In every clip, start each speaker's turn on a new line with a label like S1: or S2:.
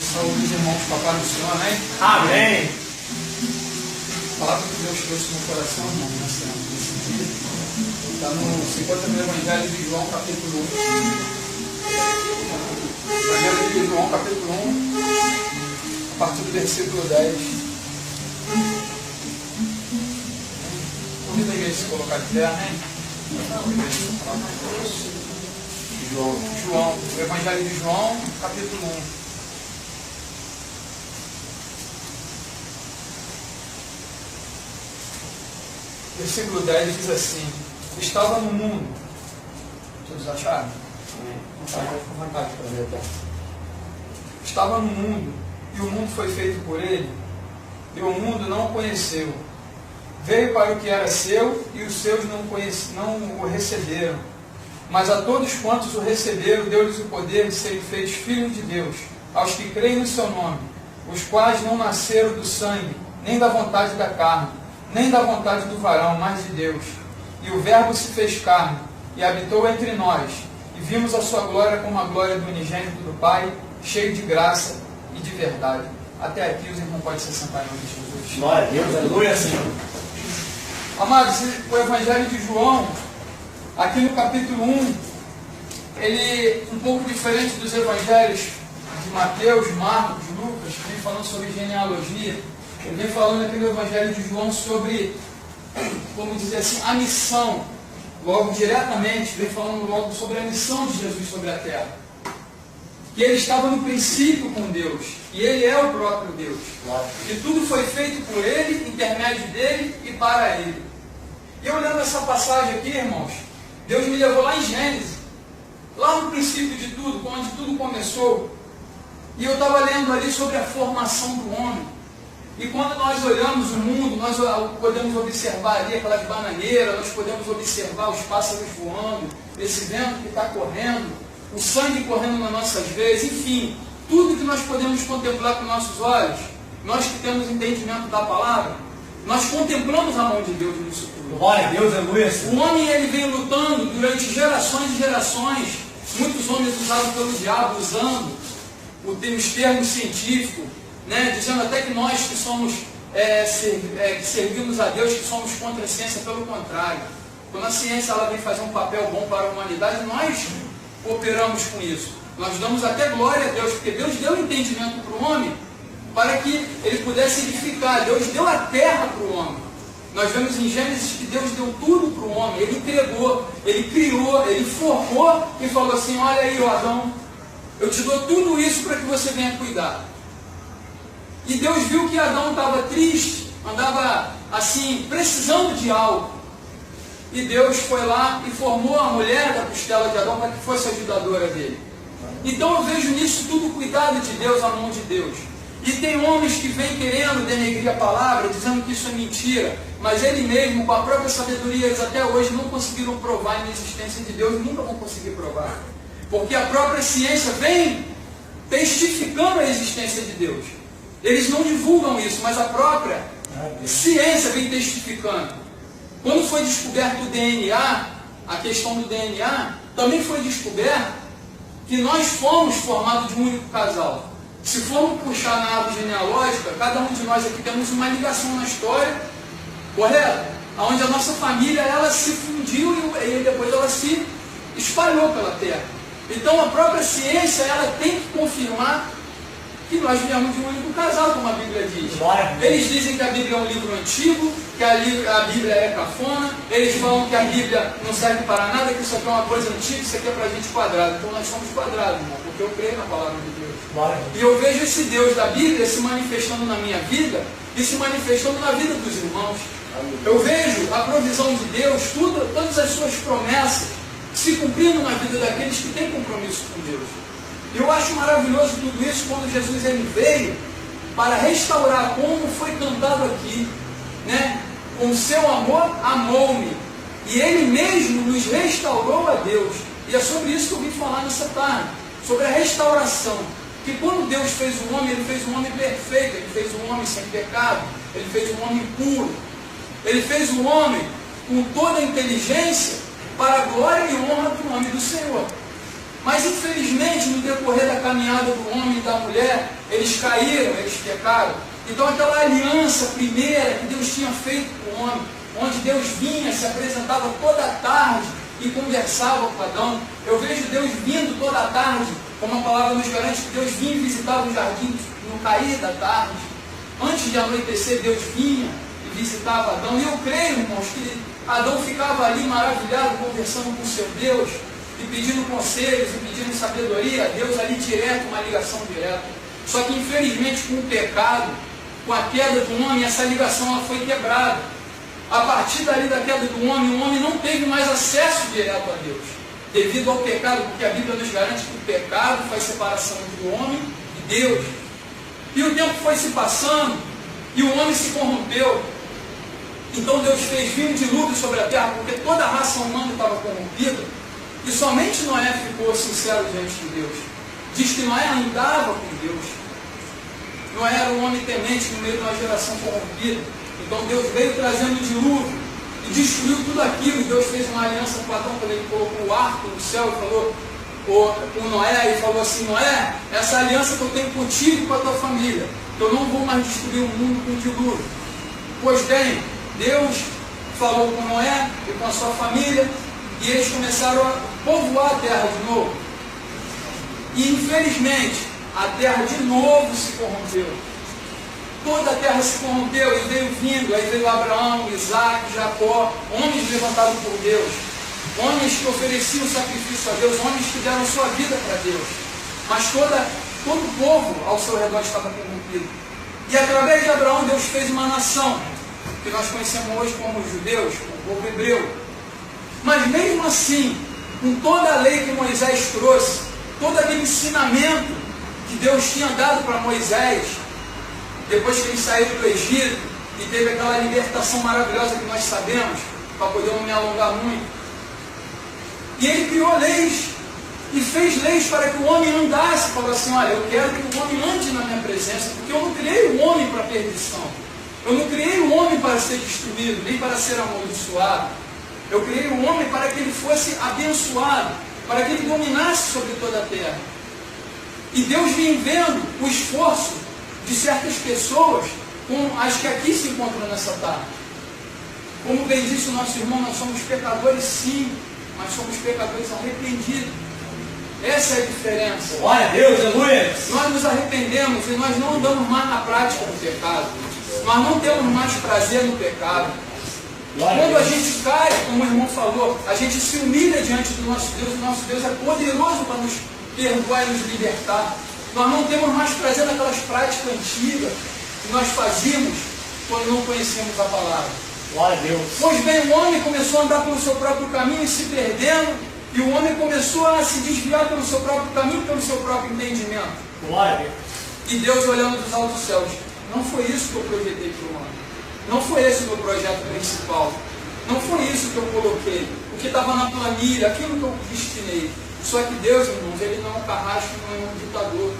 S1: Saúde dos irmãos, papai no Senhor, amém?
S2: Amém.
S1: A palavra que Deus trouxe no coração, irmão, nesse dia, está no 50º Evangelho de João, capítulo 1. Evangelho de João, capítulo 1, a partir do versículo 10. Convido a igreja a se colocar de pé, amém? João, o Evangelho de João, capítulo 1. Versículo 10 diz assim: estava no mundo. Vocês acharam? Não está com vontade para ver, tá? Estava no mundo, e o mundo foi feito por ele, e o mundo não o conheceu. Veio para o que era seu, e os seus não o receberam. Mas a todos quantos o receberam, deu-lhes o poder de serem feitos filhos de Deus, aos que creem no seu nome, os quais não nasceram do sangue, nem da vontade da carne, nem da vontade do varão, mas de Deus. E o Verbo se fez carne, e habitou entre nós, e vimos a sua glória como a glória do unigênito do Pai, cheio de graça e de verdade. Até aqui os irmãos podem se sentar em nome de Jesus.
S2: Glória a Deus, aleluia, Senhor.
S1: Amados, o Evangelho de João, aqui no capítulo 1, ele um pouco diferente dos Evangelhos de Mateus, Marcos, Lucas, que vem falando sobre genealogia. Ele vem falando aqui no Evangelho de João sobre, vamos dizer assim, a missão, logo diretamente, vem falando logo sobre a missão de Jesus sobre a terra. Que ele estava no princípio com Deus, e ele é o próprio Deus. E tudo foi feito por ele, intermédio dele e para ele. E eu olhando essa passagem aqui, irmãos, Deus me levou lá em Gênesis, lá no princípio de tudo, onde tudo começou. E eu estava lendo ali sobre a formação do homem. E quando nós olhamos o mundo, nós podemos observar ali aquelas bananeiras, nós podemos observar os pássaros voando, esse vento que está correndo, o sangue correndo nas nossas veias, enfim, tudo que nós podemos contemplar com nossos olhos, nós que temos entendimento da palavra, nós contemplamos a mão de Deus nisso tudo.
S2: Glória a Deus, aleluia.
S1: O homem, ele vem lutando durante gerações e gerações, muitos homens usados pelo diabo, usando os termos científicos, dizendo até que nós que somos, que servimos a Deus, que somos contra a ciência, pelo contrário. Quando a ciência ela vem fazer um papel bom para a humanidade, nós cooperamos com isso. Nós damos até glória a Deus, porque Deus deu entendimento para o homem, para que ele pudesse edificar. Deus deu a terra para o homem. Nós vemos em Gênesis que Deus deu tudo para o homem. Ele entregou, ele criou, ele formou e falou assim: olha aí, ó, Adão, eu te dou tudo isso para que você venha cuidar. E Deus viu que Adão estava triste, andava assim, precisando de algo. E Deus foi lá e formou a mulher da costela de Adão para que fosse ajudadora dele. Então eu vejo nisso tudo o cuidado de Deus, a mão de Deus. E tem homens que vêm querendo denegrir a palavra, dizendo que isso é mentira, mas ele mesmo, com a própria sabedoria, eles até hoje não conseguiram provar a inexistência de Deus e nunca vão conseguir provar. Porque a própria ciência vem testificando a existência de Deus. Eles não divulgam isso, mas a própria ciência vem testificando. Quando foi descoberto o DNA, a questão do DNA, também foi descoberto que nós fomos formados de um único casal. Se formos puxar na árvore genealógica, cada um de nós aqui temos uma ligação na história, correto? Onde a nossa família ela se fundiu e depois ela se espalhou pela terra. Então a própria ciência ela tem que confirmar que nós viemos de um único casal, como a Bíblia diz. Eles dizem que a Bíblia é um livro antigo, que a Bíblia é cafona, eles falam que a Bíblia não serve para nada, que isso aqui é uma coisa antiga, isso aqui é para a gente quadrado. Então nós somos quadrados, irmão, porque eu creio na palavra de Deus. E eu vejo esse Deus da Bíblia se manifestando na minha vida e se manifestando na vida dos irmãos. Eu vejo a provisão de Deus, todas as suas promessas se cumprindo na vida daqueles que têm compromisso com Deus. E eu acho maravilhoso tudo isso quando Jesus ele veio para restaurar, como foi cantado aqui, com o seu amor amou-me, e ele mesmo nos restaurou a Deus. E é sobre isso que eu vim falar nessa tarde, sobre a restauração. Que quando Deus fez o homem, ele fez um homem perfeito, ele fez um homem sem pecado, ele fez um homem puro, ele fez um homem com toda a inteligência para a glória e honra do nome do Senhor. Mas infelizmente, no decorrer da caminhada do homem e da mulher, eles caíram, eles pecaram. Então aquela aliança primeira que Deus tinha feito com o homem, onde Deus vinha, se apresentava toda a tarde e conversava com Adão. Eu vejo Deus vindo toda a tarde, como a palavra nos garante, que Deus vinha e visitava o jardim no cair da tarde. Antes de anoitecer, Deus vinha e visitava Adão. E eu creio, irmãos, que Adão ficava ali maravilhado, conversando com o seu Deus, e pedindo conselhos, e pedindo sabedoria a Deus ali direto, uma ligação direta. Só que infelizmente com o pecado, com a queda do homem, essa ligação ela foi quebrada. A partir dali da queda do homem, o homem não teve mais acesso direto a Deus, devido ao pecado, porque a Bíblia nos garante que o pecado faz separação entre o homem e Deus. E o tempo foi se passando, e o homem se corrompeu. Então Deus fez vir um dilúvio sobre a terra, porque toda a raça humana estava corrompida, e somente Noé ficou sincero diante de Deus. Diz que Noé andava com Deus. Noé era um homem temente no meio de uma geração corrompida. Então Deus veio trazendo o dilúvio e destruiu tudo aquilo. E Deus fez uma aliança com Adão, quando ele colocou o arco no céu e falou com Noé, e falou assim: Noé, essa aliança que eu tenho contigo e com a tua família, eu não vou mais destruir o mundo com o dilúvio. Pois bem, Deus falou com Noé e com a sua família, e eles começaram a povoar a terra de novo. E infelizmente, a terra de novo se corrompeu. Toda a terra se corrompeu e veio vindo. Aí veio Abraão, Isaac, Jacó, homens levantados por Deus, homens que ofereciam sacrifício a Deus, homens que deram sua vida para Deus. Mas todo o povo ao seu redor estava corrompido. E através de Abraão, Deus fez uma nação, que nós conhecemos hoje como os judeus, o povo hebreu. Mas mesmo assim, com toda a lei que Moisés trouxe, todo aquele ensinamento que Deus tinha dado para Moisés, depois que ele saiu do Egito e teve aquela libertação maravilhosa que nós sabemos, para poder não me alongar muito, e ele criou leis, e fez leis para que o homem andasse, falou assim: olha, eu quero que o homem ande na minha presença, porque eu não criei o homem para perdição, eu não criei o homem para ser destruído, nem para ser amaldiçoado, eu criei o homem para que ele fosse abençoado, para que ele dominasse sobre toda a terra. E Deus vinha vendo o esforço de certas pessoas, como as que aqui se encontram nessa tarde. Como bem disse o nosso irmão, nós somos pecadores sim, mas somos pecadores arrependidos. Essa é a diferença.
S2: Glória a Deus, aleluia.
S1: Nós nos arrependemos e nós não andamos mais na prática do pecado. Nós não temos mais prazer no pecado. Quando a gente cai, como o irmão falou, a gente se humilha diante do nosso Deus. O nosso Deus é poderoso para nos perdoar e nos libertar. Nós não temos mais prazer naquelas práticas antigas que nós fazíamos quando não conhecíamos a palavra.
S2: Glória a Deus.
S1: Pois bem, o homem começou a andar pelo seu próprio caminho e se perdendo, e o homem começou a se desviar pelo seu próprio caminho, pelo seu próprio entendimento.
S2: Glória a Deus.
S1: E Deus, olhando dos altos céus: não foi isso que eu projetei para o homem. Não foi esse o meu projeto principal. Não foi isso que eu coloquei. O que estava na planilha, aquilo que eu destinei. Só que Deus, irmãos, ele não é um carrasco, não é um ditador.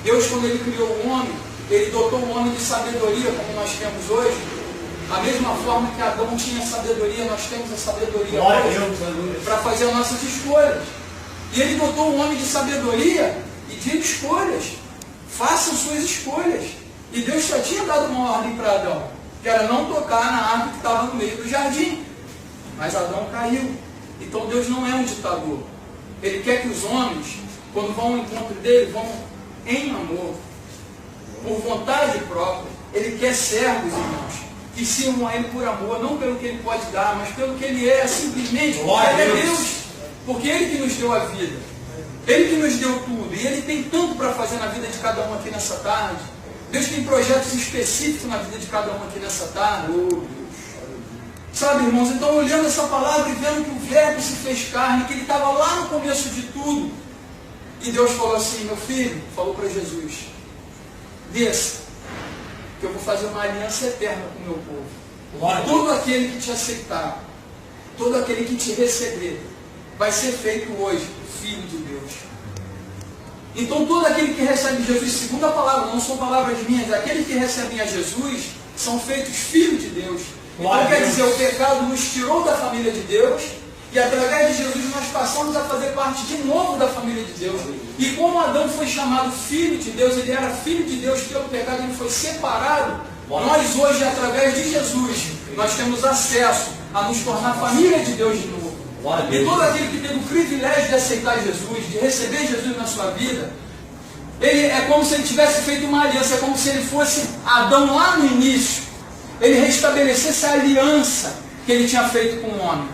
S1: Deus, quando ele criou o homem, ele dotou o homem de sabedoria, como nós temos hoje. Da mesma forma que Adão tinha sabedoria, nós temos a sabedoria hoje para fazer as nossas escolhas. E ele dotou o homem de sabedoria e de escolhas. Façam suas escolhas. E Deus já tinha dado uma ordem para Adão, que era não tocar na árvore que estava no meio do jardim. Mas Adão caiu. Então Deus não é um ditador. Ele quer que os homens, quando vão ao encontro dele, vão em amor, por vontade própria. Ele quer servos, irmãos, que sirvam a ele por amor, não pelo que ele pode dar, mas pelo que ele é, simplesmente porque ele é Deus. Porque ele que nos deu a vida. Ele que nos deu tudo. E ele tem tanto para fazer na vida de cada um aqui nessa tarde. Deus tem projetos específicos na vida de cada um aqui nessa tarde. Sabe, irmãos, então olhando essa palavra e vendo que o Verbo se fez carne, que ele estava lá no começo de tudo. E Deus falou assim: meu filho, falou para Jesus, desça, que eu vou fazer uma aliança eterna com o meu povo. E todo aquele que te aceitar, todo aquele que te receber, vai ser feito hoje filho de Deus. Então todo aquele que recebe Jesus, segundo a palavra, não são palavras minhas, aqueles que recebem a Jesus são feitos filhos de Deus. Então quer dizer, o pecado nos tirou da família de Deus E através de Jesus nós passamos a fazer parte de novo da família de Deus. E como Adão foi chamado filho de Deus, ele era filho de Deus pelo pecado, ele foi separado. Nós hoje, através de Jesus, nós temos acesso a nos tornar família de Deus de novo. E todo aquele que teve o privilégio de aceitar Jesus, de receber Jesus na sua vida, ele é como se ele tivesse feito uma aliança, é como se ele fosse Adão lá no início. Ele restabelecesse a aliança que ele tinha feito com o homem.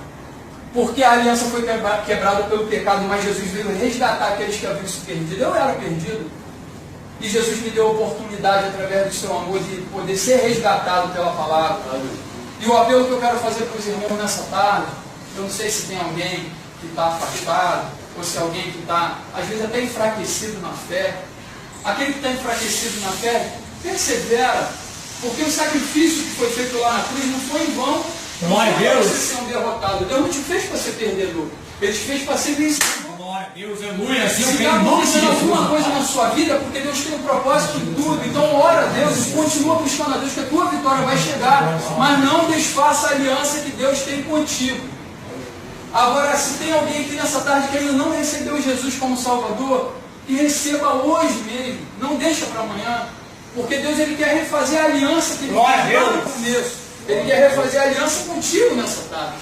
S1: Porque a aliança foi quebrada pelo pecado, mas Jesus veio resgatar aqueles que haviam se perdido. Eu era perdido. E Jesus me deu a oportunidade, através do seu amor, de poder ser resgatado pela palavra. E o apelo que eu quero fazer para os irmãos nessa tarde, eu não sei se tem alguém que está afastado, ou se alguém que está, às vezes, até enfraquecido na fé. Aquele que está enfraquecido na fé, persevera. Porque o sacrifício que foi feito lá na cruz não foi em vão. Não foi para você ser um derrotado. Deus não te fez para ser perdedor. Ele te fez para ser vencedor.
S2: Glória a Deus, aleluia.
S1: Se está acontecendo alguma coisa na sua vida, porque Deus tem um propósito em tudo. Então ora a Deus e continua buscando a Deus, que a tua vitória vai chegar. Mas não desfaça a aliança que Deus tem contigo. Agora, se tem alguém aqui nessa tarde que ainda não recebeu Jesus como Salvador, que receba hoje mesmo. Não deixa para amanhã. Porque Deus ele quer refazer a aliança que ele fez lá no começo. Ele quer refazer a aliança contigo nessa tarde.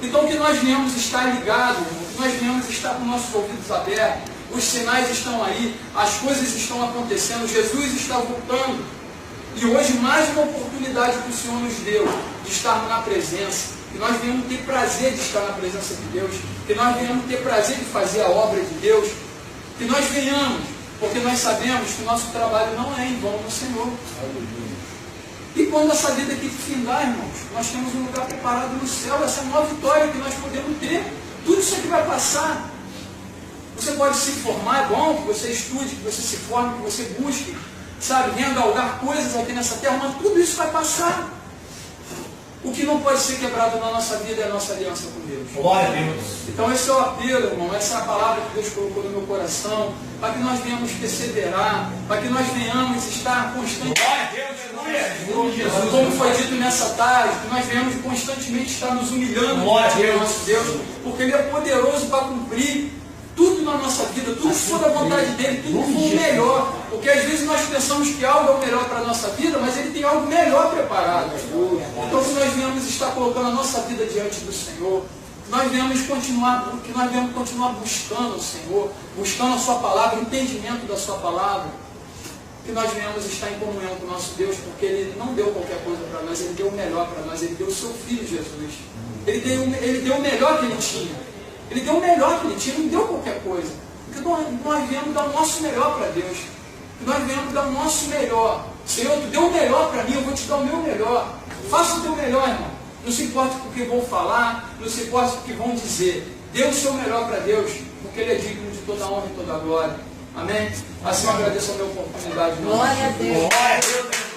S1: Então que nós venhamos estar ligados, que nós venhamos estar com nossos ouvidos abertos. Os sinais estão aí, as coisas estão acontecendo, Jesus está voltando. E hoje mais uma oportunidade que o Senhor nos deu de estar na presença. Que nós venhamos ter prazer de estar na presença de Deus. Que nós venhamos ter prazer de fazer a obra de Deus. Que nós venhamos, porque nós sabemos que o nosso trabalho não é em vão no Senhor. E quando essa vida aqui findar, irmãos, nós temos um lugar preparado no céu, essa nova vitória que nós podemos ter. Tudo isso aqui vai passar. Você pode se formar, é bom que você estude, que você se forme, que você busque, sabe, venha galgar coisas aqui nessa terra, mas tudo isso vai passar. O que não pode ser quebrado na nossa vida é a nossa aliança com Deus.
S2: Glória a Deus.
S1: Então esse é o apelo, irmão, essa é a palavra que Deus colocou no meu coração, para que nós venhamos perseverar, para que nós venhamos estar constantemente.
S2: Glória a Deus, aleluia.
S1: Como foi dito nessa tarde, que nós venhamos constantemente estar nos humilhando
S2: diante
S1: do nosso Deus, porque Ele é poderoso para cumprir tudo na nossa vida, tudo que for da vontade dEle, tudo que for o melhor. Porque às vezes nós pensamos que algo é o melhor para a nossa vida, mas Ele tem algo melhor preparado. Então que nós venhamos estar colocando a nossa vida diante do Senhor, que nós venhamos continuar buscando o Senhor, buscando a Sua palavra, o entendimento da Sua palavra, que nós venhamos estar em comunhão com o nosso Deus, porque Ele não deu qualquer coisa para nós, Ele deu o melhor para nós, Ele deu o Seu Filho Jesus. Ele deu o melhor que Ele tinha. Ele deu o melhor que Ele tinha, não deu qualquer coisa. Porque nós viemos dar o nosso melhor para Deus. Nós viemos dar o nosso melhor. Senhor, Tu deu o melhor para mim, eu vou Te dar o meu melhor. Faça o Teu melhor, irmão. Não se importa com o que vão falar, não se importa com o que vão dizer. Dê o seu melhor para Deus, porque Ele é digno de toda honra e toda glória. Amém? Assim eu agradeço a minha oportunidade.
S3: Glória a Deus.
S2: Glória a Deus.